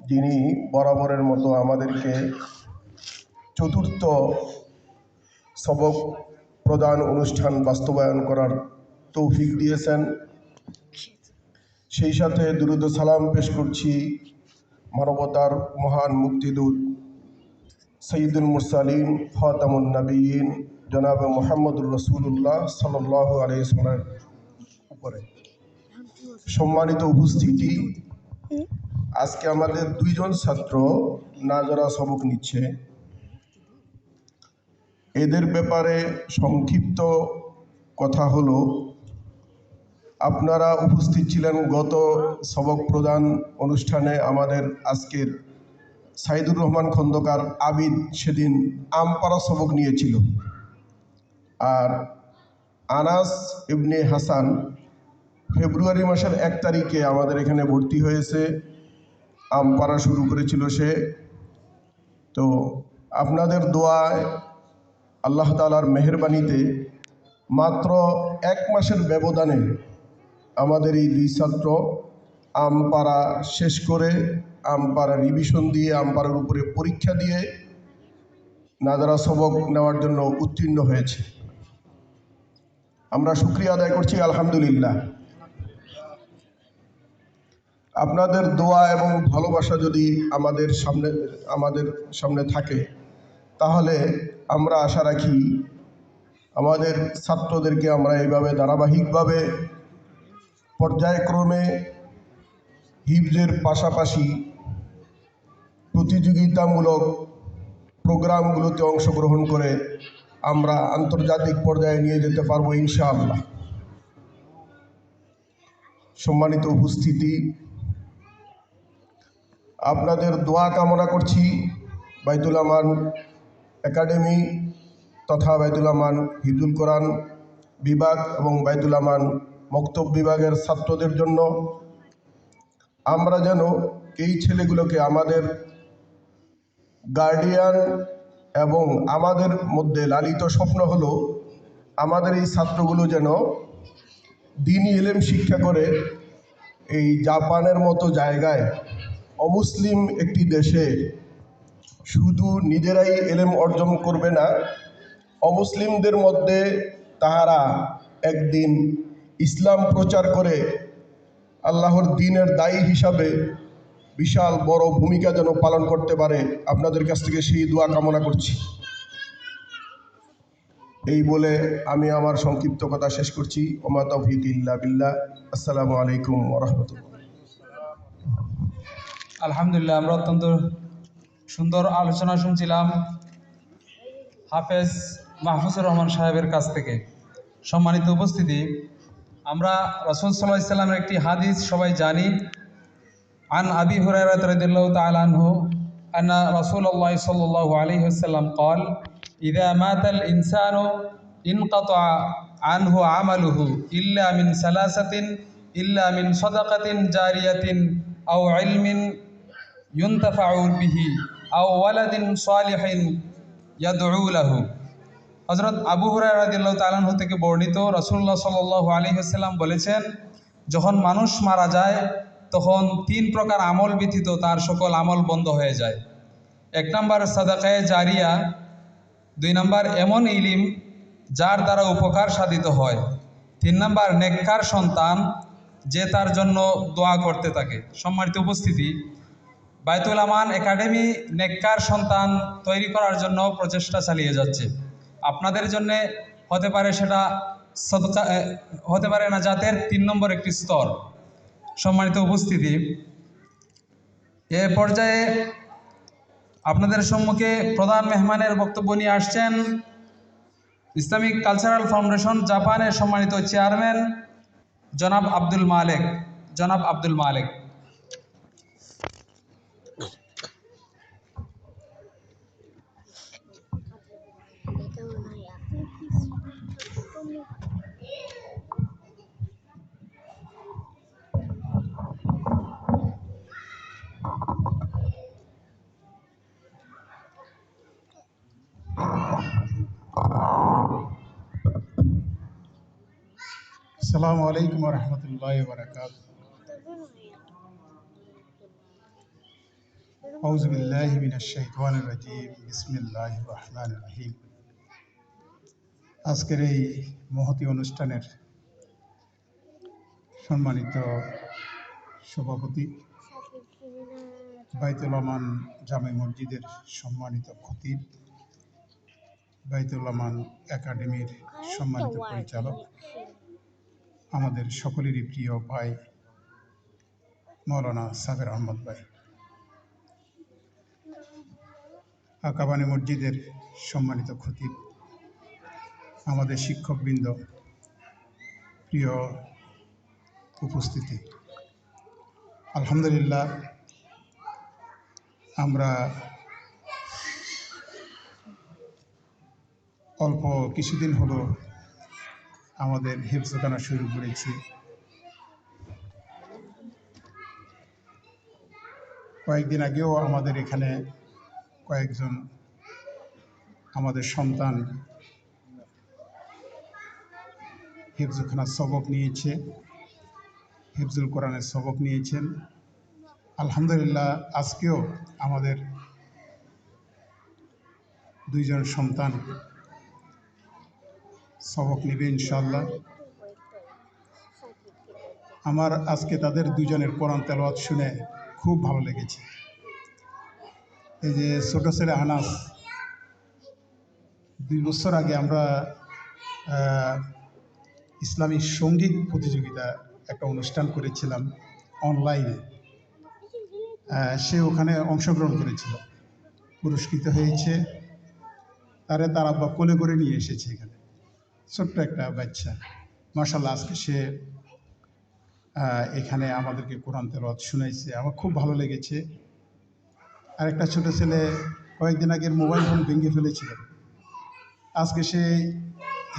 যিনি বরাবরের মতো আমাদেরকে চতুর্থ সবক প্রদান অনুষ্ঠান বাস্তবায়ন করার তৌফিক দিয়েছেন। সেই সাথে দুরুদ ও সালাম পেশ করছি মানবতার মহান মুক্তিদূত সৈয়দুল মুরসালিন খাতামুন নবিয়্যিন জনাব মুহাম্মদুর রাসূলুল্লাহ সাল্লাল্লাহু আলাইহি ওয়াসাল্লামের উপরে। সম্মানিত উপস্থিতি, আজকে আমাদের দুইজন ছাত্র নাজরা সবক নিচ্ছে। এদের ব্যাপারে সংক্ষিপ্ত কথা হলো, আপনারা উপস্থিত ছিলেন গত সবক প্রদান অনুষ্ঠানে। আমাদের আজকের সাইদুর রহমান খন্দকার আবিদ সেদিন আমপাড়া সবক নিয়েছিল, আর আনাস ইবনে হাসান ফেব্রুয়ারি মাসের 1 তারিখে আমাদের এখানে ভর্তি হয়েছে, আমপাড়া শুরু করেছিল সে। তো আপনাদের দোয়ায়, আল্লাহ তাআলার মেহেরবানিতে মাত্র 1 মাসের ব্যবধানে আমাদের এই দুই ছাত্র আমপাড়া শেষ করে, আমপাড়া রিভিশন দিয়ে, আমপাড়ার উপরে পরীক্ষা দিয়ে নাজরা সবক নেওয়ার জন্য উত্তীর্ণ হয়েছে। আমরা শুকরিয়া আদায় করছি, আলহামদুলিল্লাহ। আপনাদের দোয়া এবং ভালোবাসা যদি আমাদের সামনে থাকে, তাহলে আমরা আশা রাখি আমাদের ছাত্রদেরকে আমরা এইভাবে ধারাবাহিকভাবে পর্যায়ক্রমে হিফজের পাশাপাশি প্রতিযোগিতামূলক প্রোগ্রামগুলোতে অংশগ্রহণ করে আমরা আন্তর্জাতিক পর্যায়ে নিয়ে যেতে পারবো ইনশাআল্লাহ। সম্মানিত উপস্থিতি, আপনাদের দোয়া কামনা করছি বাইতুল আমান একাডেমি তথা বাইতুল আমান হিফজুল কোরআন বিভাগ এবং বাইতুল আমান মক্তব বিভাগের ছাত্রদের জন্য। আমরা যেন এই ছেলেগুলোকে আমাদের গার্ডিয়ান, এবং আমাদের মধ্যে লালিত স্বপ্ন হলো আমাদের এই ছাত্রগুলো যেন দ্বীনি ইলম শিক্ষা করে এই জাপানের মতো জায়গায়, অমুসলিম একটি দেশে শুধু নিজেরাই ইলম অর্জন করবে না, অমুসলিমদের মধ্যে তাহারা একদিন ইসলাম প্রচার করে আল্লাহর দ্বীনের দায়ী হিসাবে বিশাল বড় ভূমিকা যেন পালন করতে পারে। আপনাদের কাছ থেকে সেই দোয়া কামনা করছি। এই বলে আমি আমার সংক্ষিপ্ত কথা শেষ করছি। ওমা তাওফীক ইল্লা বিল্লাহ। আসসালামু আলাইকুম ওয়া রাহমাতুল্লাহ। আলহামদুলিল্লাহ, আমরা অত্যন্ত সুন্দর আলোচনা শুনছিলাম হাফেজ মাহফুজুর রহমান সাহেবের কাছ থেকে। সম্মানিত উপস্থিতি, আমরা রাসূল সাল্লাল্লাহু আলাইহি ওয়াসাল্লামের একটি হাদিস সবাই জানি। আন আবি হুরায়রা রাদিয়াল্লাহু তাআলা আনহু আন্না রাসূলুল্লাহ সাল্লাল্লাহু আলাইহি ওয়াসাল্লাম قال ইযা মাতাল ইনসানু ইনকাতা আনহু আমালুহু ইল্লা মিন সালাসাতিন ইল্লা মিন সাদাকাতিন জারিয়াতিন আও ইলমিন ইউনতাফাউ বিহি আও ওয়ালাদিন সালিহিন ইয়াদউ লাহু। হযরত আবু হুরায়রা রাদিয়াল্লাহু তাআলা আনহু থেকে বর্ণিত, রাসূলুল্লাহ সাল্লাল্লাহু আলাইহি ওয়াসাল্লাম বলেছেন, যখন মানুষ মারা যায় তখন 3 প্রকার আমল ব্যতীত তার সকল আমল বন্ধ হয়ে যায়। 1 নম্বর সাদাকায়ে জারিয়া, 2 নম্বর এমন ইলিম যার দ্বারা উপকার সাধিত হয়, 3 নম্বর নেককার সন্তান যে তার জন্য দোয়া করতে থাকে। সম্মানিত উপস্থিতি, বাইতুল আমান একাডেমি নেককার সন্তান তৈরি করার জন্য প্রচেষ্টা চালিয়ে যাচ্ছে। আপনাদের জন্য হতে পারে সেটা সদকা, হতে পারে না জাতের 3 নম্বর একটি স্তর। সম্মানিত উপস্থিতি, এ পর্যায়ে আপনাদের সম্মুখে প্রধান মেহমানের বক্তব্য নিয়ে আসছেন ইসলামিক কালচারাল ফাউন্ডেশন জাপানের সম্মানিত চেয়ারম্যান জনাব আব্দুল মালেক। আসসালামু আলাইকুম ওয়া রাহমাতুল্লাহি ওয়া বারাকাতুহু। আউযু বিল্লাহি মিনাশ শাইতানির রাজিম বিসমিল্লাহির রহমানির রহিম। আজকের এই মহতী অনুষ্ঠানের সম্মানিত সভাপতি, বাইতুল আমান জামে মসজিদের সম্মানিত খতিব, বাইতুল আমান একাডেমির সম্মানিত পরিচালক, আমাদের সকলেরই প্রিয় ভাই মৌলানা সাবের আহমদ ভাই, আকাবানী মসজিদের সম্মানিত খতিব, আমাদের শিক্ষকবৃন্দ, প্রিয় উপস্থিতি, আলহামদুলিল্লাহ আমরা অল্প কিছুদিন হলো আমাদের হিফজখানা শুরু করেছি। কয়েকদিন আগেও আমাদের এখানে কয়েকজন আমাদের সন্তান হিফজখানার সবক নিয়েছে, হিফজুল কোরআনের সবক নিয়েছেন। আলহামদুলিল্লাহ আজকেও আমাদের দুইজন সন্তান সবক নেবে ইনশাআল্লাহ। আমার আজকে তাদের দুজনের কোরআন তেলাওয়াত শুনে খুব ভালো লেগেছে। এই যে ছোট ছেলে আনাস, 2 বছর আগে আমরা ইসলামী সঙ্গীত প্রতিযোগিতা একটা অনুষ্ঠান করেছিলাম অনলাইনে। সে ওখানে অংশগ্রহণ করেছিল, পুরস্কৃত হয়েছে। তার আব্বা কোলে করে নিয়ে এসেছে এখানে, ছোট্ট একটা বাচ্চা। মাশাআল্লাহ আজকে সে এখানে আমাদেরকে কোরআন তেলাওয়াত শুনাইছে, আমার খুব ভালো লেগেছে। আরেকটা ছোট ছেলে কয়েকদিন আগের মোবাইল ফোন ভেঙে ফেলেছিল, আজকে সে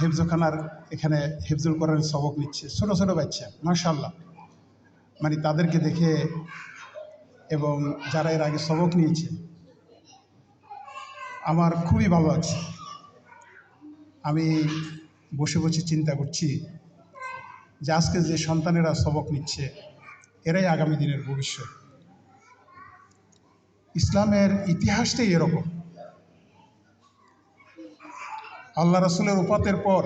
হিফজখানার এখানে হিফজুল কোরআনের সবক নিচ্ছে। ছোট ছোট বাচ্চা মাশাআল্লাহ, মানে তাদেরকে দেখে এবং যারা এর আগে সবক নিয়েছে আমার খুবই ভালো লাগছে। আমি বসে বসে চিন্তা করছি যে আজকে যে সন্তানেরা সবক নিচ্ছে এরাই আগামী দিনের ভবিষ্যৎ। ইসলামের ইতিহাসটাই এরকম। আল্লাহ রাসূলের ওফাতের পর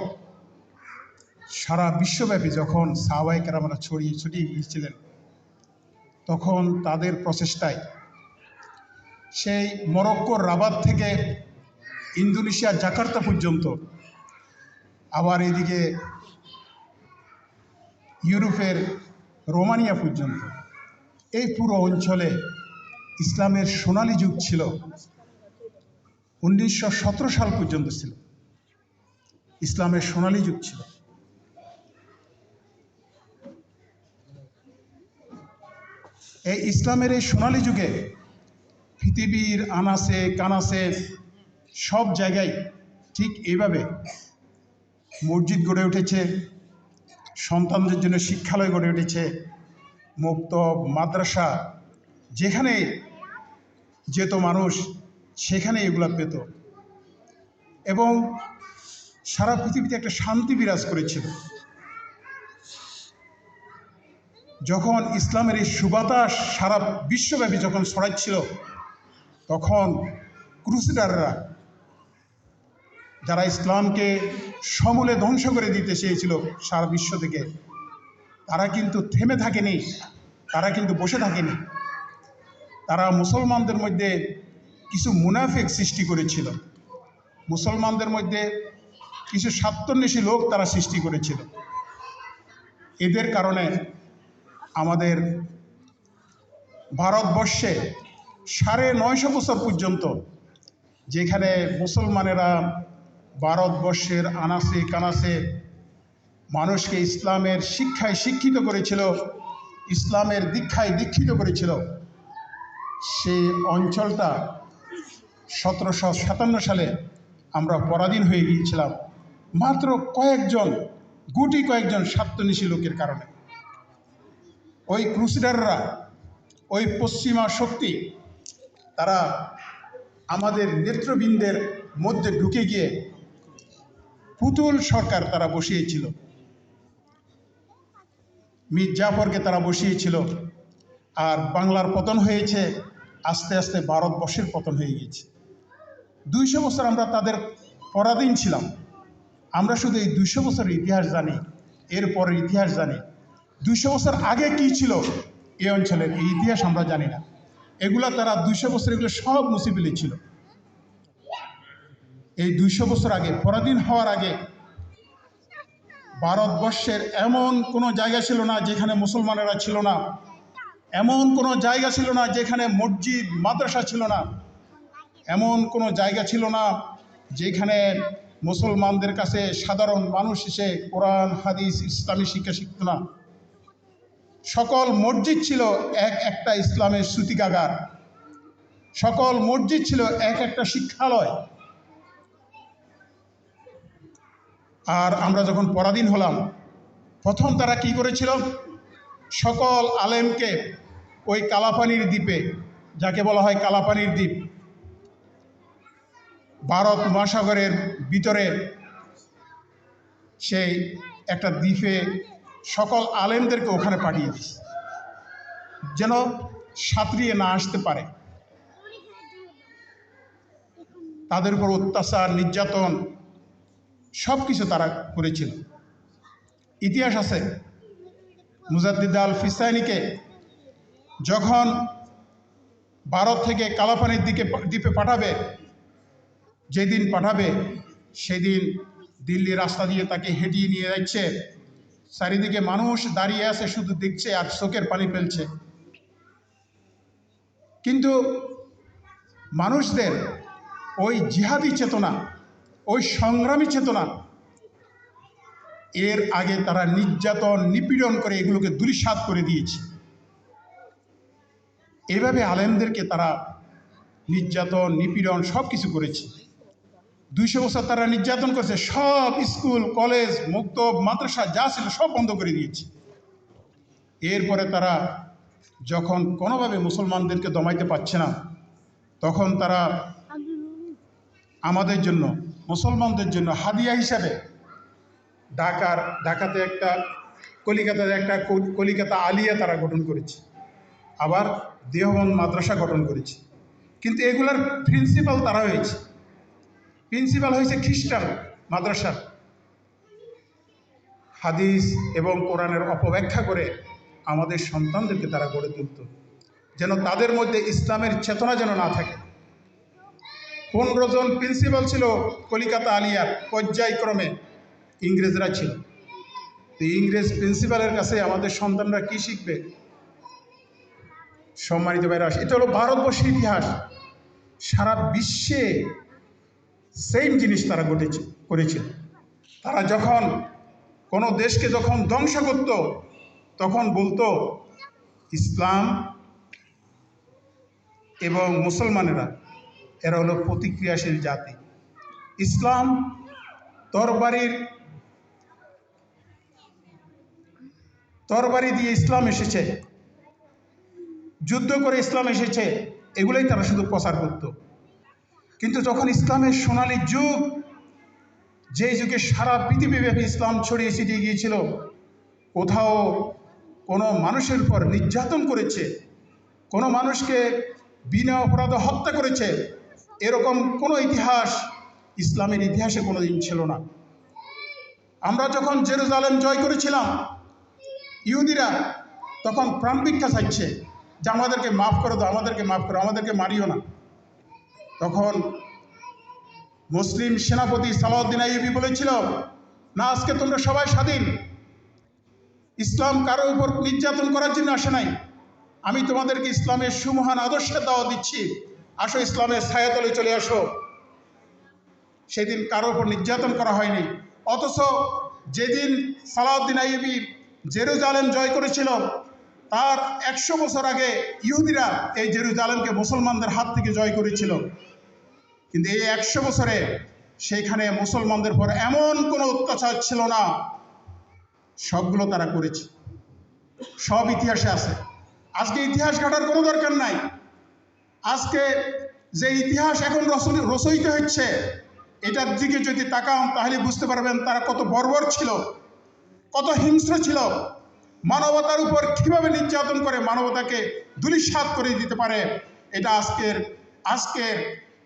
সারা বিশ্বব্যাপী যখন সাহাবায়ে কেরামরা ছড়িয়ে গিয়েছিলেন, তখন তাদের প্রচেষ্টায় সেই মরক্কোর রাবাত থেকে ইন্দোনেশিয়ার জাকার্তা পর্যন্ত, আবার এদিকে ইউরোপের রোমানিয়া পর্যন্ত, এই পুরো অঞ্চলে ইসলামের সোনালী যুগ ছিল। 1917 সাল পর্যন্ত ছিল ইসলামের সোনালী যুগ ছিল। এই ইসলামের এই সোনালী যুগে পৃথিবীর আনাচে কানাচে সব জায়গায় ঠিক এইভাবে মসজিদ গড়ে উঠেছে, সন্তানদের জন্য শিক্ষালয় গড়ে উঠেছে, মক্তব মাদ্রাসা, যেখানে যেত মানুষ সেখানে এগুলা পেত, এবং সারা পৃথিবীতে একটা শান্তি বিরাজ করেছিল। যখন ইসলামের এই সুবাতাস সারা বিশ্বব্যাপী যখন ছড়াচ্ছিল, তখন ক্রুসেডাররা, যারা ইসলামকে সমূলে ধ্বংস করে দিতে চেয়েছিল সারা বিশ্ব থেকে, তারা কিন্তু থেমে থাকেনি, তারা কিন্তু বসে থাকেনি। তারা মুসলমানদের মধ্যে কিছু মুনাফিক সৃষ্টি করেছিল, মুসলমানদের মধ্যে কিছু স্বার্থান্বেষী লোক তারা সৃষ্টি করেছিল। এদের কারণে আমাদের ভারতবর্ষে 950 বছর পর্যন্ত, যেখানে মুসলমানেরা ভারতবর্ষের আনাচে কানাচে মানুষকে ইসলামের শিক্ষায় শিক্ষিত করেছিল, ইসলামের দীক্ষায় দীক্ষিত করেছিল, সেই অঞ্চলটা 1757 সালে আমরা পরাধীন হয়ে গিয়েছিলাম মাত্র গুটি কয়েকজন স্বার্থান্বেষী লোকের কারণে। ওই ক্রুসেডাররা, ওই পশ্চিমা শক্তি, তারা আমাদের নেতৃবৃন্দের মধ্যে ঢুকে গিয়ে পুতুল সরকার তারা বসিয়েছিল, মীর জাফরকে তারা বসিয়েছিল। আর বাংলার পতন হয়েছে আস্তে আস্তে ভারতবর্ষের পতন হয়ে গিয়েছে। 200 বছর আমরা তাদের পরাধীন ছিলাম। আমরা শুধু এই 200 বছরের ইতিহাস জানি, এর পরের ইতিহাস জানি। 200 বছর আগে কি ছিল এই অঞ্চলের, এই ইতিহাস আমরা জানি না। এগুলা তারা 200 বছর এগুলো সব মুছে ফেলেছিল। এই 200 বছর আগে, পরাধীন হওয়ার আগে, ভারতবর্ষের এমন কোনো জায়গা ছিল না যেখানে মুসলমানেরা ছিল না, এমন কোনো জায়গা ছিল না যেখানে মসজিদ মাদ্রাসা ছিল না, এমন কোনো জায়গা ছিল না যেখানে মুসলমানদের কাছে সাধারণ মানুষ এসে কোরআন হাদিস ইসলামী শিক্ষা শিখত না। সকল মসজিদ ছিল এক একটা ইসলামের সূতিকাগার, সকল মসজিদ ছিল এক একটা শিক্ষালয়। আর আমরা যখন পরাধীন হলাম, প্রথম তারা কি করেছিল, সকল আলেমকে ওই কালাপানির দ্বীপে, যাকে বলা হয় কালাপানির দ্বীপ, ভারত মহাসাগরের ভিতরে সেই একটা দ্বীপে সকল আলেমদেরকে ওখানে পাঠিয়ে দিয়েছে, যেন সাঁতরিয়ে না আসতে পারে। তাদের উপর অত্যাচার, নির্যাতন সব কিছু তারা করেছিল। ইতিহাস আছে, মুজাদ্দিদ আল ফিসানিকে যখন ভারত থেকে কালাপানির দ্বীপে পাঠাবে, যেদিন পাঠাবে সেদিন দিল্লি রাস্তা দিয়ে তাকে হেঁটিয়ে নিয়ে যাচ্ছে, চারিদিকে মানুষ দাঁড়িয়ে আছে, শুধু দেখছে আর চোখের পানি ফেলছে। কিন্তু মানুষদের ওই জিহাদি চেতনা, ওই সংগ্রামী চেতনা, এর আগে তারা নির্যাতন নিপীড়ন করে এগুলোকে ধূলিসাৎ করে দিয়েছে। এভাবে আলেমদেরকে তারা নির্যাতন নিপীড়ন সব কিছু করেছে। 200 বছর তারা নির্যাতন করেছে, সব স্কুল কলেজ মক্তব মাদ্রাসা যা ছিল সব বন্ধ করে দিয়েছে। এরপরে তারা যখন কোনোভাবে মুসলমানদেরকে দমাইতে পারছে না, তখন তারা আমাদের জন্য, মুসলমানদের জন্য হাদিয়া হিসাবে ঢাকাতে একটা, কলিকাতাতে একটা কলিকাতা আলিয়া তারা গঠন করেছে, আবার দেওবন্দ মাদ্রাসা গঠন করেছে। কিন্তু এগুলার প্রিন্সিপাল তারা হয়েছে, প্রিন্সিপাল হয়েছে খ্রিস্টান মাদ্রাসার। হাদিস এবং কোরআনের অপব্যাখ্যা করে আমাদের সন্তানদেরকে তারা গড়ে তুলত, যেন তাদের মধ্যে ইসলামের চেতনা যেন না থাকে। 15 জন প্রিন্সিপাল ছিল কলিকাতা আলিয়ার, পর্যায়ক্রমে ইংরেজরা ছিল। তো ইংরেজ প্রিন্সিপালের কাছে আমাদের সন্তানরা কি শিখবে? সম্মানিত ভাইরা, এটা হলো ভারতবর্ষের ইতিহাস। সারা বিশ্বে সেম জিনিস তারা করেছিল। তারা যখন কোনো দেশকে যখন ধ্বংস করত, তখন বলতো ইসলাম এবং মুসলমানেরা এরা হলো প্রতিক্রিয়াশীল জাতি। ইসলাম তরবারি দিয়ে ইসলাম এসেছে, যুদ্ধ করে ইসলাম এসেছে, এগুলোই তারা শুধু প্রচার করত। কিন্তু যখন ইসলামের সোনালী যুগ, যে যুগে সারা পৃথিবীব্যাপী ইসলাম ছড়িয়ে ছিটিয়ে গিয়েছিল, কোথাও কোনো মানুষের উপর নির্যাতন করেছে, কোনো মানুষকে বিনা অপরাধে হত্যা করেছে, এরকম কোনো ইতিহাস ইসলামের ইতিহাসে কোনোদিন ছিল না। আমরা যখন জেরুজালেম জয় করেছিলাম, ইহুদিরা তখন প্রাণ ভিক্ষা চাইছে যে আমাদেরকে মাফ করে দাও, আমাদেরকে মাফ করো, আমাদেরকে মারিও না। তখন মুসলিম সেনাপতি সালাউদ্দিন আইয়ুবী বলেছিল, না, আজকে তোমরা সবাই স্বাধীন, ইসলাম কারো উপর নির্যাতন করার জন্য আসে নাই, আমি তোমাদেরকে ইসলামের সুমহান আদর্শের দাওয়াত দিচ্ছি, আসো ইসলামের ছায়াতলে চলে আসো। সেদিন কারো উপর নির্যাতন করা হয়নি। অথচ যেদিন সালাউদ্দিন আইয়ুবী জেরুজালেম জয় করেছিল, তার 100 বছর আগে ইহুদিরা এই জেরুজালেমকে মুসলমানদের হাত থেকে জয় করেছিল। কিন্তু এই 100 বছরে সেইখানে মুসলমানদের পর এমন কোনো অত্যাচার ছিল না, সবগুলো তারা করেছে, সব ইতিহাসে আছে। আজকে ইতিহাস ঘাটার কোনো দরকার নাই। আজকে যে ইতিহাস এখন রচয়িত হচ্ছে, এটার দিকে যদি তাকান তাহলে বুঝতে পারবেন তারা কত বর্বর ছিল, কত হিংস্র ছিল, মানবতার উপর কীভাবে নির্যাতন করে মানবতাকে ধূলিসাৎ করে দিতে পারে এটা আজকের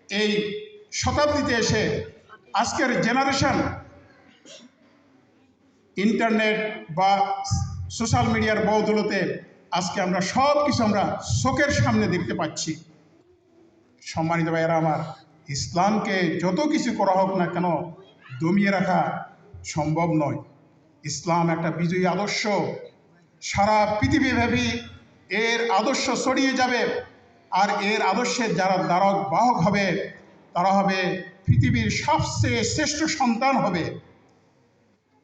এই শতাব্দীতে এসে আজকের জেনারেশন ইন্টারনেট বা সোশ্যাল মিডিয়ার বদৌলতে আজকে আমরা সব কিছু আমরা চোখের সামনে দেখতে পাচ্ছি। সম্মানিত ভাইয়েরা আমার, ইসলামকে যত কিছু করা হোক না কেন দমিয়ে রাখা সম্ভব নয়। ইসলাম একটা বিজয়ী আদর্শ, সারা পৃথিবীব্যাপী এর আদর্শ ছড়িয়ে যাবে, আর এর আদর্শের যারা দ্বারক বাহক হবে তারা হবে পৃথিবীর সবচেয়ে শ্রেষ্ঠ সন্তান হবে।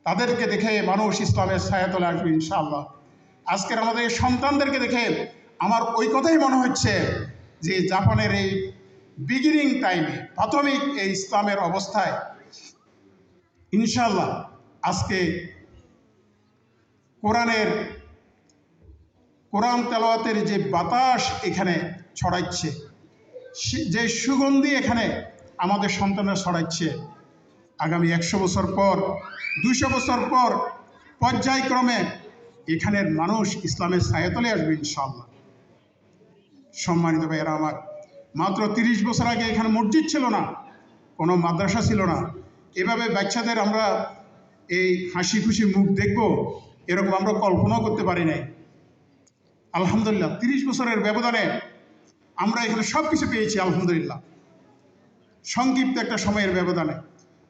তাদেরকে দেখে মানুষ ইসলামের ছায়াতলে আসবে ইনশাআল্লাহ। আজকের আমাদের এই সন্তানদেরকে দেখে আমার ওই কথাই মনে হচ্ছে যে জাপানের এই বিগিনিং টাইমে প্রাথমিক এই ইসলামের অবস্থায় ইনশাআল্লাহ আজকে কোরআন তেলাওয়াতের যে বাতাস এখানে ছড়াচ্ছে, যে সুগন্ধি এখানে আমাদের সন্তানরা ছড়াচ্ছে, আগামী 100 বছর পর 200 বছর পর পর্যায়ক্রমে এখানের মানুষ ইসলামের ছায়াতলে আসবে ইনশাআল্লাহ। সম্মানিত ভাইয়েরা আমার, মাত্র 30 বছর আগে এখানে মসজিদ ছিল না, কোনো মাদ্রাসা ছিল না। এভাবে বাচ্চাদের আমরা এই হাসি খুশি মুখ দেখব এরকম আমরা কল্পনাও করতে পারি নাই। আলহামদুলিল্লাহ 30 বছরের ব্যবধানে আমরা এখানে সব কিছু পেয়েছি আলহামদুলিল্লাহ। সংক্ষিপ্ত একটা সময়ের ব্যবধানে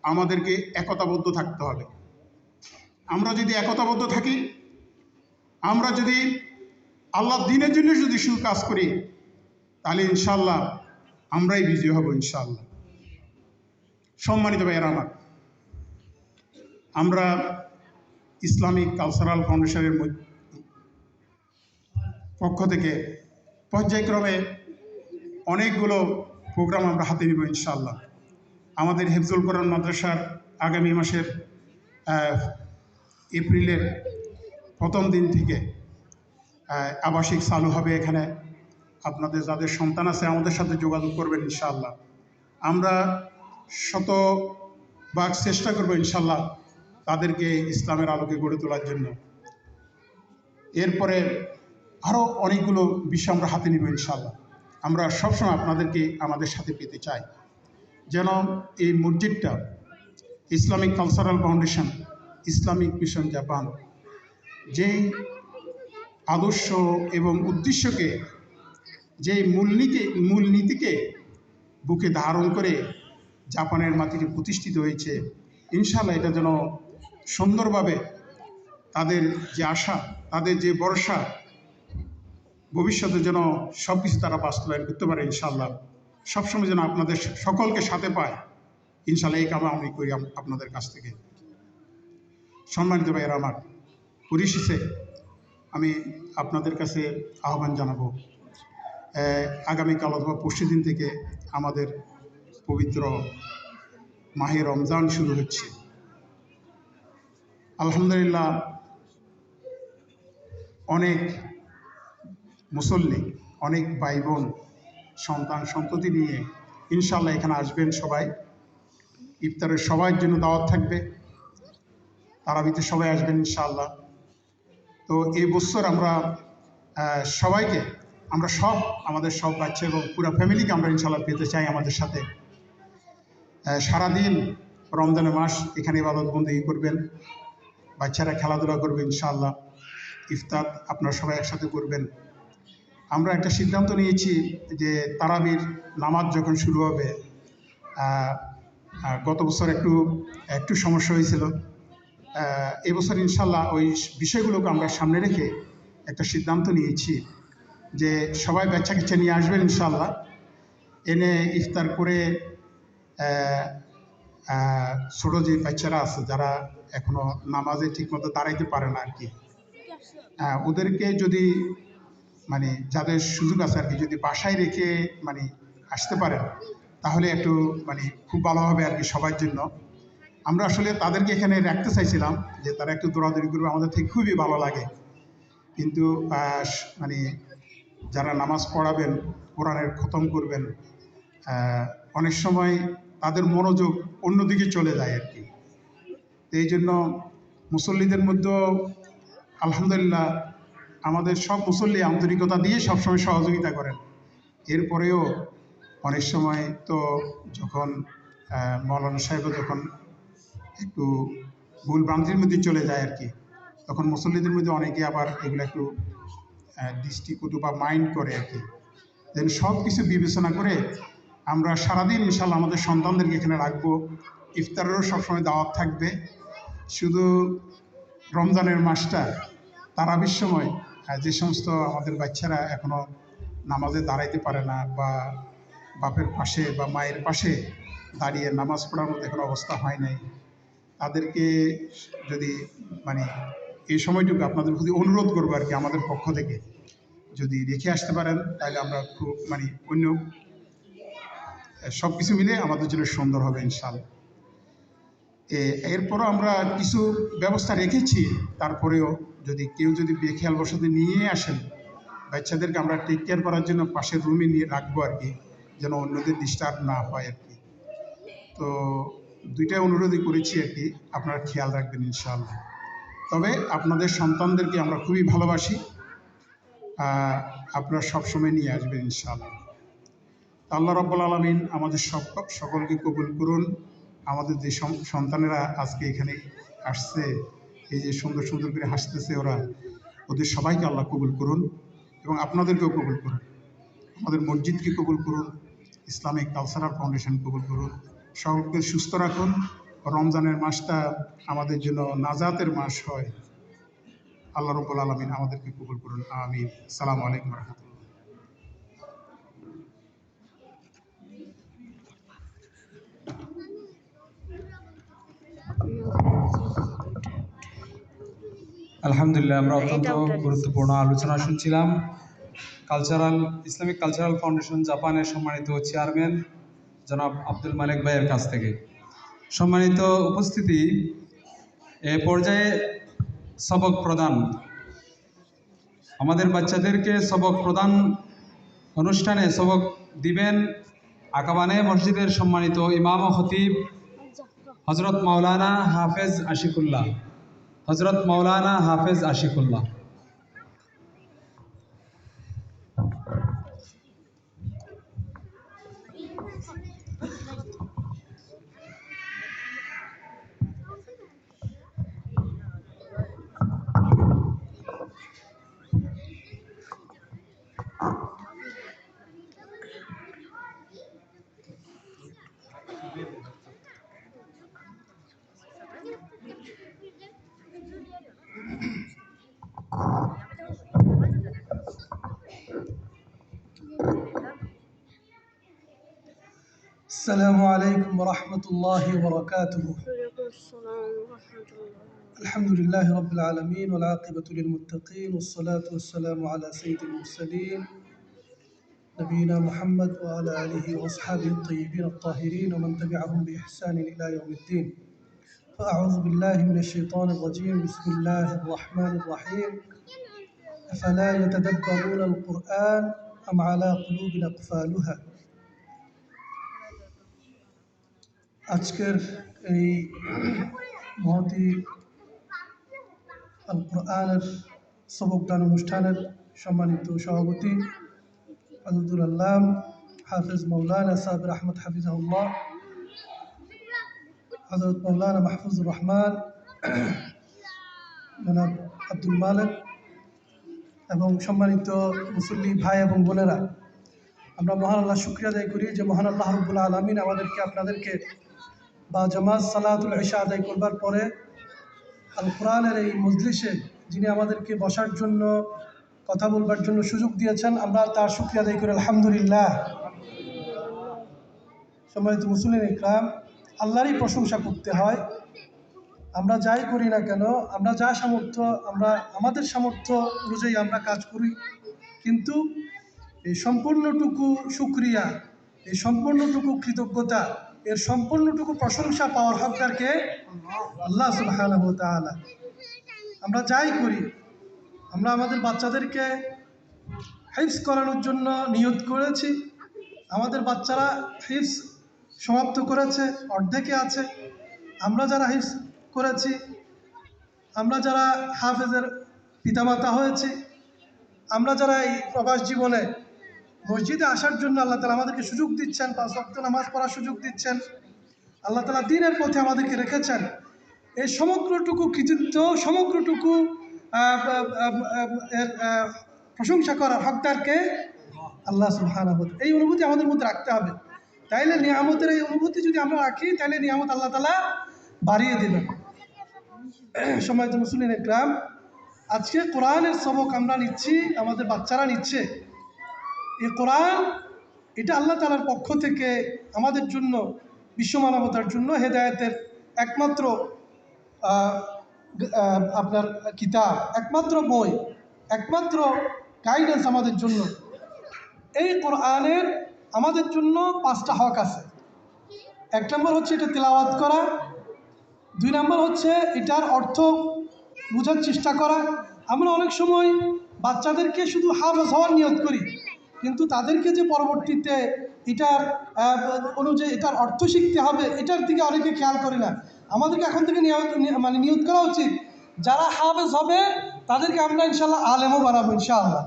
আমাদেরকে একতাবদ্ধ থাকতে হবে। আমরা যদি একতাবদ্ধ থাকি, আমরা যদি আল্লাহ দ্বীনের জন্য যদি শুধু কাজ করি, তাহলে ইনশাআল্লাহ আমরাই বিজয়ী হব ইনশাআল্লাহ। সম্মানিত ভাইয়েরা আমার, আমরা ইসলামিক কালচারাল ফাউন্ডেশনের পক্ষ থেকে পর্যায়ক্রমে অনেকগুলো প্রোগ্রাম আমরা হাতে নিব ইনশাআল্লাহ। আমাদের হেফজুল কোরআন মাদ্রাসার আগামী মাসের এপ্রিলের প্রথম দিন থেকে আবাসিক চালু হবে। এখানে আপনাদের যাদের সন্তান আছে আমাদের সাথে যোগাযোগ করবেন ইনশাআল্লাহ। আমরা শতভাগ চেষ্টা করব ইনশাআল্লাহ তাদেরকে ইসলামের আলোকে গড়ে তোলার জন্য। এরপরে আরও অনেকগুলো বিষয় আমরা হাতে নিব ইনশাআল্লাহ। আমরা সবসময় আপনাদেরকে আমাদের সাথে পেতে চাই, যেন এই মসজিদটা Islamic cultural foundation, Islamic mission Japan যেই আদর্শ এবং উদ্দেশ্যকে, যেই মূলনীতিকে বুকে ধারণ করে জাপানের মাটিতে প্রতিষ্ঠিত হয়েছে, ইনশাআল্লাহ এটা যেন সুন্দরভাবে তাদের যে আশা, তাদের যে ভরসা, ভবিষ্যতে যেন সব কিছু তারা বাস্তবায়ন করতে পারে ইনশাআল্লাহ। সবসময় যেন আপনাদের সকলকে সাথে পায় ইনশাআল্লাহ, এই কাম আমি করি আপনাদের কাছ থেকে। সম্মানিত ভাইয়েরা আমার, পরিশেষে আমি আপনাদের কাছে আহ্বান জানাবো, আগামীকাল অথবা পরশুদিন থেকে আমাদের পবিত্র মাহে রমজান শুরু হচ্ছে। আলহামদুলিল্লাহ অনেক মুসল্লি, অনেক ভাই বোন, সন্তান সন্ততি নিয়ে ইনশাআল্লাহ এখানে আসবেন সবাই। ইফতারের সবার জন্য দাওয়াত থাকবে, তারাবিতে সবাই আসবেন ইনশাআল্লাহ। তো এই বছর আমরা সবাইকে, আমরা আমাদের সব বাচ্চা এবং পুরো ফ্যামিলিকে আমরা ইনশাআল্লাহ পেতে চাই আমাদের সাথে। সারাদিন রমজানের মাস এখানে ইবাদত বন্দেগী করবেন, বাচ্চারা খেলাধুলা করবে ইনশাআল্লাহ, ইফতার আপনারা সবাই একসাথে করবেন। আমরা একটা সিদ্ধান্ত নিয়েছি যে তারাবির নামাজ যখন শুরু হবে, গত বছর একটু সমস্যা হয়েছিল, এবছর ইনশাআল্লাহ ওই বিষয়গুলোকে আমরা সামনে রেখে একটা সিদ্ধান্ত নিয়েছি যে সবাই বাচ্চা কাচ্চা নিয়ে আসবেন ইনশাআল্লাহ, এনে ইফতার করে ছোটো যে বাচ্চারা আছে যারা এখনও নামাজে ঠিকমতো দাঁড়াইতে পারে না আর কি, ওদেরকে যদি মানে যাদের সুযোগ আছে আর কি, যদি বাসায় রেখে মানে আসতে পারেন তাহলে একটু মানে খুব ভালো হবে আর কি সবার জন্য। আমরা আসলে তাদেরকে এখানে রাখতে চাইছিলাম যে তারা একটু দৌড়াদৌড়ি করবে, আমাদের থেকে খুবই ভালো লাগে। কিন্তু মানে যারা নামাজ পড়াবেন, কোরআনের খতম করবেন, অনেক সময় তাদের মনোযোগ অন্যদিকে চলে যায় আর কি। এই জন্য মুসল্লিদের মধ্যেও আলহামদুলিল্লাহ আমাদের সব মুসল্লি আন্তরিকতা দিয়ে সবসময় সহযোগিতা করেন। এরপরেও অনেক সময় তো যখন মৌলানা সাহেবও যখন একটু ভুল ভ্রান্তির মধ্যে চলে যায় আর কি, তখন মুসল্লিদের মধ্যে অনেকে আবার এগুলো একটু দৃষ্টিকটু বা মাইন্ড করে আর কি। দেন সব কিছু বিবেচনা করে আমরা সারাদিন ইনশাল্লাহ আমাদের সন্তানদেরকে এখানে রাখবো। ইফতারেরও সবসময় দাওয়াত থাকবে। শুধু রমজানের মাসটা তারাবির সময় যে সমস্ত আমাদের বাচ্চারা এখনও নামাজে দাঁড়াইতে পারে না বা বাপের পাশে বা মায়ের পাশে দাঁড়িয়ে নামাজ পড়ার মতো এখন অবস্থা হয় নাই, তাদেরকে যদি মানে এই সময়টুকু আপনাদের প্রতি অনুরোধ করবো আর কি, আমাদের পক্ষ থেকে যদি রেখে আসতে পারেন তাহলে আমরা খুব মানে অন্য সব কিছু মিলে আমাদের জন্য সুন্দর হবে ইনশাল্লাহ। এরপরও আমরা কিছু ব্যবস্থা রেখেছি, তারপরেও যদি কেউ যদি বেখেয়াল বসতে নিয়ে আসেন বাচ্চাদেরকে আমরা টেক কেয়ার করার জন্য পাশের রুমে নিয়ে রাখবো আর কি, যেন অন্যদের ডিস্টার্ব না হয় আর কি। তো দুইটাই অনুরোধই করেছি আর কি, আপনারা খেয়াল রাখবেন ইনশাআল্লাহ। তবে আপনাদের সন্তানদেরকে আমরা খুবই ভালোবাসি, আপনারা সবসময় নিয়ে আসবেন ইনশাআল্লাহ। আল্লাহ রাব্বুল আলামিন আমাদের সকলকে কবুল করুন। আমাদের যে সন্তানেরা আজকে এখানে আসছে, এই যে সুন্দর সুন্দর করে হাসতেছে ওরা, ওদের সবাইকে আল্লাহ কবুল করুন এবং আপনাদেরকেও কবুল করুন। আমাদের মসজিদকে কবুল করুন, ইসলামিক কালচারাল ফাউন্ডেশন কবুল করুন। সকলকে সুস্থ রাখুন। রমজানের মাসটা আমাদের জন্য নাজাতের মাস হয়। আল্লাহ রাব্বুল আলামিন আমাদেরকে কবুল করুন, আমিন। আসসালামু আলাইকুম ওয়া রাহমাতুল্লাহ। আলহামদুলিল্লাহ, আমরা অত্যন্ত গুরুত্বপূর্ণ আলোচনা শুনছিলাম। ইসলামিক কালচারাল ফাউন্ডেশন জাপানের সম্মানিত চেয়ারম্যান জনাব আব্দুল মালেক ভাইয়ের কাছ থেকে। সম্মানিত উপস্থিতি, এ পর্যায়ে সবক প্রদান, আমাদের বাচ্চাদেরকে সবক প্রদান অনুষ্ঠানে সবক দিবেন আকাবানে মসজিদের সম্মানিত ইমাম ও খতিব হজরত মাওলানা হাফেজ আশিকুল্লাহ। হজরত মাওলানা হাফেজ আশিকুল্লাহ। السلام عليكم ورحمة الله وبركاته. الحمد لله رب العالمين والعاقبة للمتقين والصلاة والسلام على سيد المرسلين نبينا محمد وعلى آله وأصحابه الطيبين الطاهرين ومن تبعهم بإحسان إلى يوم الدين. فأعوذ بالله من الشيطان الرجيم. بسم الله الرحمن الرحيم. أفلا يتدبرون القرآن أم على قلوب أقفالها. আজকের এই মহতি আল কোরআনের সবকদান অনুষ্ঠানের সম্মানিত সভাপতি আব্দুল আল্লাম হাফিজ মৌলানা সাবির আহমদ হাফিজাহুল্লাহ, হযরত মৌলানা মাহফুজুর রহমান, জনাব আব্দুল মালেক এবং সম্মানিত মুসল্লি ভাই এবং বোনেরা, আমরা মহান আল্লাহ শুকরিয়া আদায় করি যে মহান আল্লাহ রাব্বুল আলামিন আমাদেরকে আপনাদেরকে বা জামাত সালাতুল ইশা আদায় করবার পরে আল কোরআনের এই মজলিসে যিনি আমাদেরকে বসার জন্য কথা বলবার জন্য সুযোগ দিয়েছেন, আমরা তার শুকরিয়া আদায় করি আলহামদুলিল্লাহ। সম্মানিত মুসলিম ইকরাম, আল্লাহরই প্রশংসা করতে হয়। আমরা যাই করি না কেন, আমরা যা সামর্থ্য, আমাদের সামর্থ্য অনুযায়ী আমরা কাজ করি, কিন্তু এই সম্পূর্ণটুকু শুকরিয়া, এই সম্পূর্ণটুকু কৃতজ্ঞতা, এর সম্পূর্ণটুকু প্রশংসা পাওয়ার হকদার কে? আল্লাহ সুবহানাহু ওয়া তাআলা। আমরা যাই করি, আমরা আমাদের বাচ্চাদেরকে হিফজ করানোর জন্য নিয়ত করেছি, আমাদের বাচ্চারা হিফজ সমাপ্ত করেছে, অর্ধেকে আছে। আমরা যারা হিফজ করেছি, আমরা যারা হাফেজের পিতামাতা হয়েছি, আমরা যারা এই প্রবাস জীবনে মসজিদে আসার জন্য আল্লাহ তাআলা আমাদেরকে সুযোগ দিচ্ছেন, 5 ওয়াক্ত নামাজ পড়ার সুযোগ দিচ্ছেন, আল্লাহ তাআলা দ্বীনের পথে আমাদেরকে রেখেছেন। এই সমগ্রটুকু কৃতিত্ব, সমগ্রটুকু আহ, আহ, আহ, এর, প্রশংসা করার হকদারকে আল্লাহ সুবহানাহু ওয়া তাআলা। এই অনুভূতি আমাদের মধ্যে রাখতে হবে। তাইলে নিয়ামতের এই অনুভূতি যদি আমরা রাখি, তাহলে নিয়ামত আল্লাহ তাআলা বাড়িয়ে দেবেন। সম্মানিত মুসলিম ইকরাম, আজকে কোরআনের সবক আমরা নিচ্ছি, আমাদের বাচ্চারা নিচ্ছে। এই কোরআন, এটা আল্লাহ তাআলার পক্ষ থেকে আমাদের জন্য, বিশ্ব মানবতার জন্য হেদায়েতের একমাত্র আপনার কিতাব, একমাত্র বই, একমাত্র গাইডেন্স আমাদের জন্য। এই কোরআনের আমাদের জন্য 5টা হক আছে। 1 নম্বর হচ্ছে এটা তেলাওয়াত করা, 2 নম্বর হচ্ছে এটার অর্থ বোঝার চেষ্টা করা। আমরা অনেক সময় বাচ্চাদেরকে শুধু হাফেজ হওয়ার নিয়ত করি, কিন্তু তাদেরকে যে পরবর্তীতে এটার অনুযায়ী এটার অর্থ শিখতে হবে, এটার দিকে অনেকে খেয়াল করে না। আমাদেরকে এখন থেকে নিয়ত করা উচিত, যারা হাফেজ হবে তাদেরকে আমরা ইনশাআল্লাহ আলেমও বানাবো ইনশাআল্লাহ।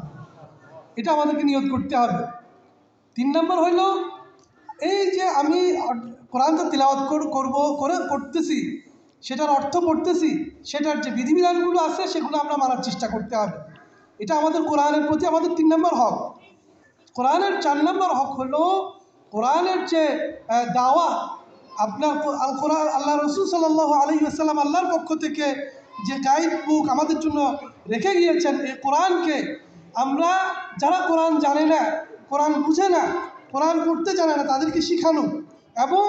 এটা আমাদেরকে নিয়ত করতে হবে। 3 নম্বর হইল, এই যে আমি কোরআনটা তিলাওয়াত করতেছি, সেটার অর্থ পড়তেছি, সেটার যে বিধিবিধানগুলো আছে সেগুলো আমরা মানার চেষ্টা করতে হবে। এটা আমাদের কোরআনের প্রতি আমাদের 3 নম্বর হক। কোরআনের 4 নম্বর হক হলো কোরআনের যে দাওয়া, আপনার কোরআন, আল্লাহ রসুল সাল্লাল্লাহু আলাইহি ওয়াসাল্লাম আল্লাহর পক্ষ থেকে যে গাইড বুক আমাদের জন্য রেখে গিয়েছেন, এই কোরআনকে আমরা, যারা কোরআন জানে না, কোরআন বুঝে না, কোরআন পড়তে জানে না, তাদেরকে শিখানো এবং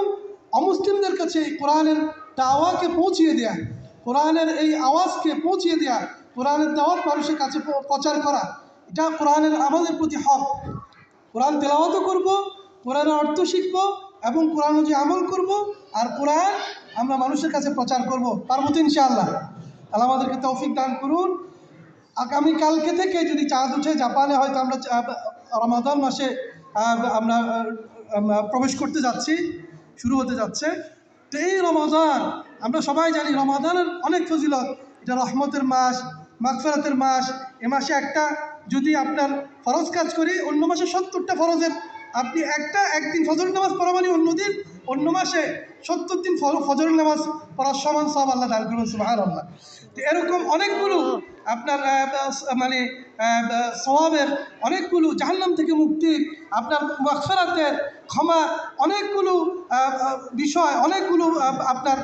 অমুসলিমদের কাছে এই কোরআনের দাওয়াকে পৌঁছিয়ে দেয়া, কোরআনের এই আওয়াজকে পৌঁছিয়ে দেয়া, কোরআনের দাওয়াত মানুষের কাছে প্রচার করা, এটা কোরআনের আমাদের প্রতি হক। কোরআন তেলাওয়াতও করব, কোরআনের অর্থ শিখব এবং কোরআন অনুযায়ী আমল করব, আর কোরআন আমরা মানুষের কাছে প্রচার করব। পারবো তো ইনশাআল্লাহ? আল্লাহ আমাদেরকে তৌফিক দান করুন। আগামীকালকে থেকে যদি চাঁদ উঠে, জাপানে হয়তো আমরা রমাদান মাসে আমরা প্রবেশ করতে যাচ্ছি, শুরু হতে যাচ্ছে। তো এই রমাদান, আমরা সবাই জানি রমাদানের অনেক ফজিলত। এটা রহমতের মাস, মাগফিরাতের মাস। এ মাসে একটা যদি আপনার ফরজ কাজ করি, অন্য মাসে 70টা ফরজের আপনি একদিন ফজরের নামাজ পড়া মানে অন্য মাসে 70 দিন ফজরের নামাজ পড়ার সমান সব আল্লাহ দান করবেন, সুবহানাল্লাহ। তো এরকম অনেকগুলো আপনার মানে সওয়াবের, অনেকগুলো জাহান্নাম থেকে মুক্তির, আপনার মাগফিরাতের, ক্ষমা, অনেকগুলো বিষয়, অনেকগুলো আপনার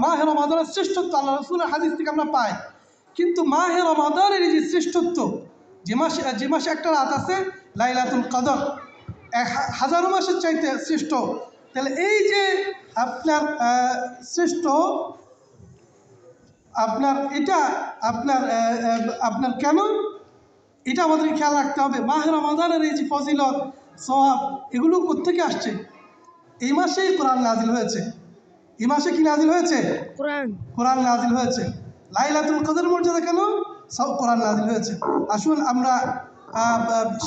মাহে রমাদানের শ্রেষ্ঠত্ব আল্লাহ রাসূলের হাদিস থেকে আমরা পাই। কিন্তু মাহে রমাদানের এই যে শ্রেষ্ঠত্ব, যে মাসে একটা রাত আছে লাইলাতুল কদর, 1000 মাসের চাইতে শ্রেষ্ঠ। তাহলে এই যে আপনার শ্রেষ্ঠ, আপনার এটা আপনার কেন, এটা আমাদেরকে খেয়াল রাখতে হবে। মাহে রমাদানের এই যে ফজিলত, সওয়াব, এগুলো কোত্থেকে আসছে? এই মাসেই কোরআন নাজিল হয়েছে। এই মাসে কি নাজিল হয়েছে? কোরআন নাজিল হয়েছে। লাইলাতুল কদর মর্যাদা কেন? সব কোরআন নাজিল হয়েছে। আসুন আমরা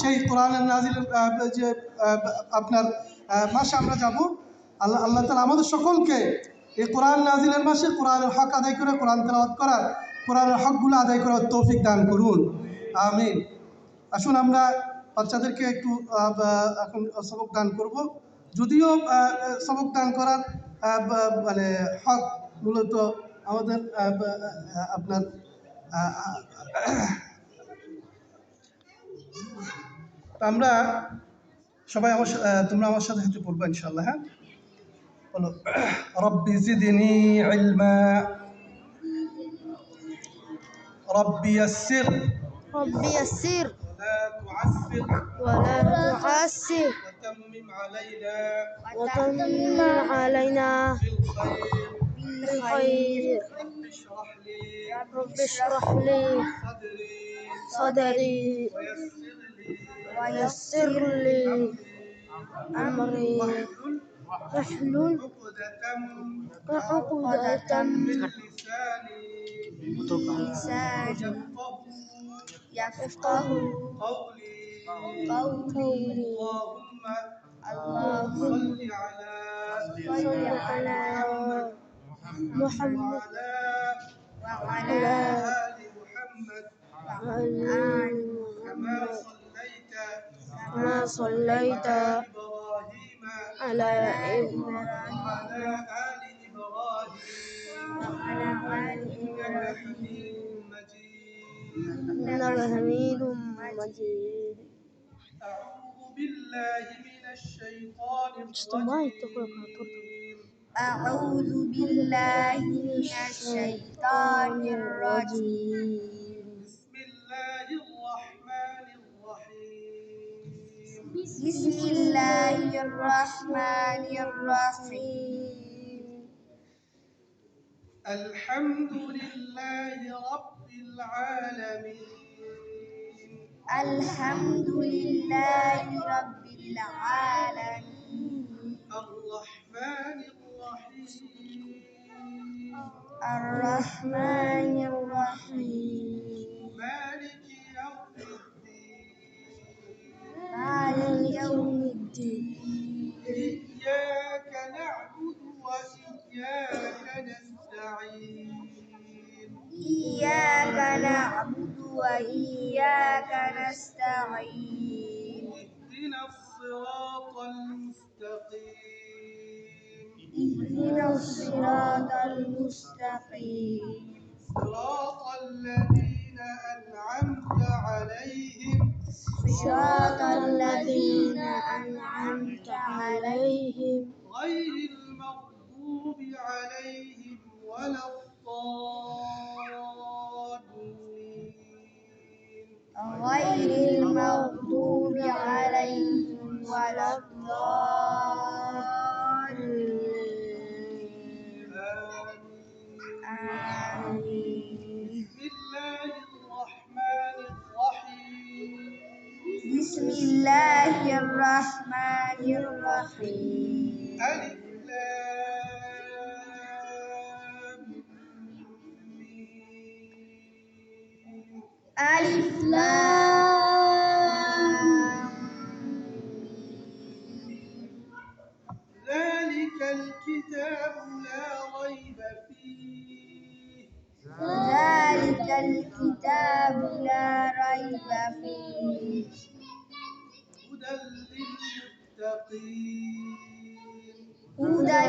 সেই কোরআনের নাজিল যে আপনার মাসে আমরা যাব। আল্লাহ তাআলা আমাদের সকলকে এই কোরআন নাজিলের মাসে কোরআনের হক আদায় করে, কোরআন তেলাওয়াত করার, কোরআনের হকগুলো আদায় করার তৌফিক দান করুন, আমিন। আসুন আমরা বাচ্চাদেরকে একটু এখন সবক দান করব। যদিও সবক দান করার মানে হক মূলত আমাদের আপনার আমরা সবাই তোমরা আমার সাথে সাথে পড়বো ইনশাআল্লাহ। হ্যাঁ, বলো, রব্বি জিদনি ইলমা, রব্বি ইয়াসসির ولا تعسر وتمم علينا بالخير. رب اشرح لي صدري ويسر لي أمري واحلل عقدة من لساني يفقه قولي. اللهم صل على محمد وعلى آل محمد كما صليت كما صليت إبراهيم على وعلى آل إبراهيم إنك حميد مجيد. إنك حميد مجيد. أعوذ بالله من الشيطان الرجيم. أعوذ بالله من الشيطان الرجيم. بسم الله الرحمن الرحيم. بسم الله الرحمن الرحيم. الحمد لله رب العالمين. الحمد لله رب العالمين. الرحمن الرحيم. الرحمن الرحيم. مالك يوم الدين. مالك يوم الدين. إياك نعبد وإياك نستعين. إياك نعبد وإياك نستعين. اهدنا الصراط المستقيم. اهدنا الصراط المستقيم. صراط الذين أنعمت عليهم صراط الذين أنعمت عليهم غير المغضوب عليهم ولا الضالين. غير المغضوب عليهم ولا الضالين. آمين. بسم الله الرحمن الرحيم. بسم الله الرحمن الرحيم. ألف لام ميم. ألف لام ذلك الكتاب لا ريب فيه. ذلك الكتاب لا ريب فيه. هدى للمتقين. هدى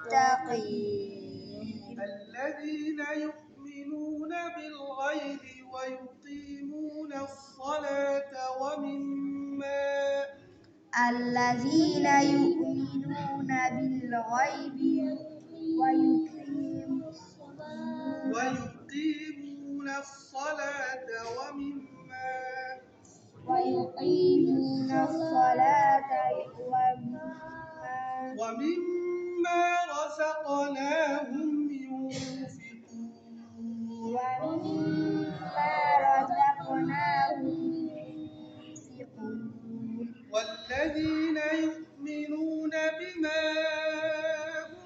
للمتقين. الذين يؤمنون بالغيب ويقيمون الصلاة الذين يؤمنون بالغيب ويقيمون الصلاة ومما رزقناهم ينفقون. والذين يؤمنون بما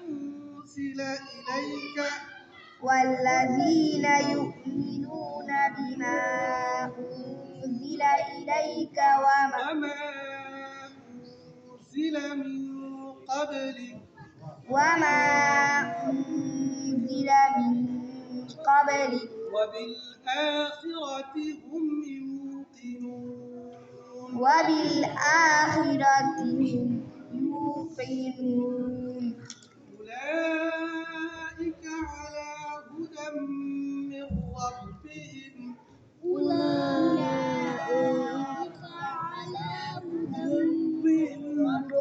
أنزل إليك والذين يؤمنون بما أنزل إليك وما أنزل من قبلك وبالآخرة هم يوقنون. أولئك على هدى من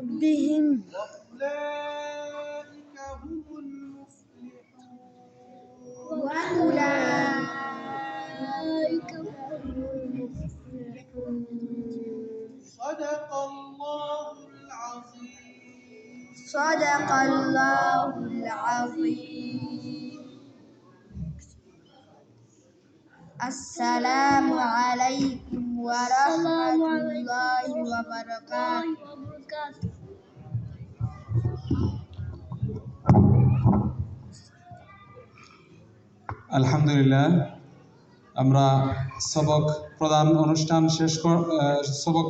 ربهم. وأولئك هم المفلحون. صدق الله العظيم. صدق الله العظيم. السلام عليكم ورحمة الله وبركاته. আলহামদুলিল্লাহ, আমরা সবক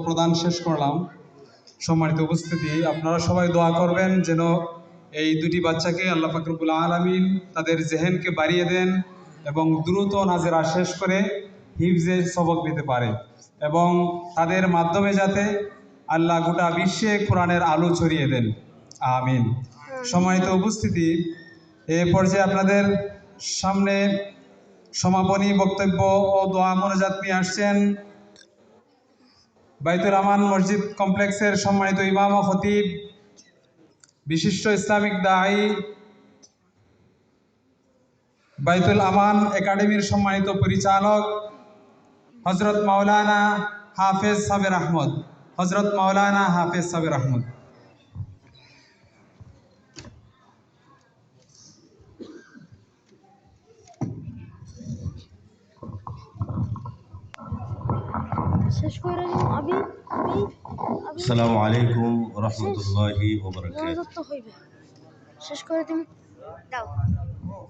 প্রদান শেষ করলাম। সম্মানিত উপস্থিতি, আপনারা সবাই দোয়া করবেন যেন এই দুটি বাচ্চাকে আল্লাহ পাক রব্বুল আলামিন তাদের জেহেনকে বাড়িয়ে দেন এবং দ্রুত নাজেরা শেষ করে হিফজের সবক দিতে পারে এবং তাদের মাধ্যমে যাতে আল্লাহ গোটা বিশ্বে কোরআনের আলো ছড়িয়ে দেন। আমিন। সম্মানিত উপস্থিতি, এ পর্যায়ে আপনাদের সামনে সমাপনী বক্তব্য ও দোয়া মোনাজাত নিয়ে আসছেন বাইতুল আমান মসজিদ কমপ্লেক্সের সম্মানিত ইমাম ও খতিব, বিশিষ্ট ইসলামিক দায়ী, বাইতুল আমান একাডেমির সম্মানিত পরিচালক হজরত মাওলানা হাফেজ সাবের আহমদ। হজরত মাওলানা হাফেজ সাবের আহমদ। আসসালামু আলাইকুম ওয়া রাহমাতুল্লাহি ওয়া বারাকাতুহু। শেষ করে তুমি দাও।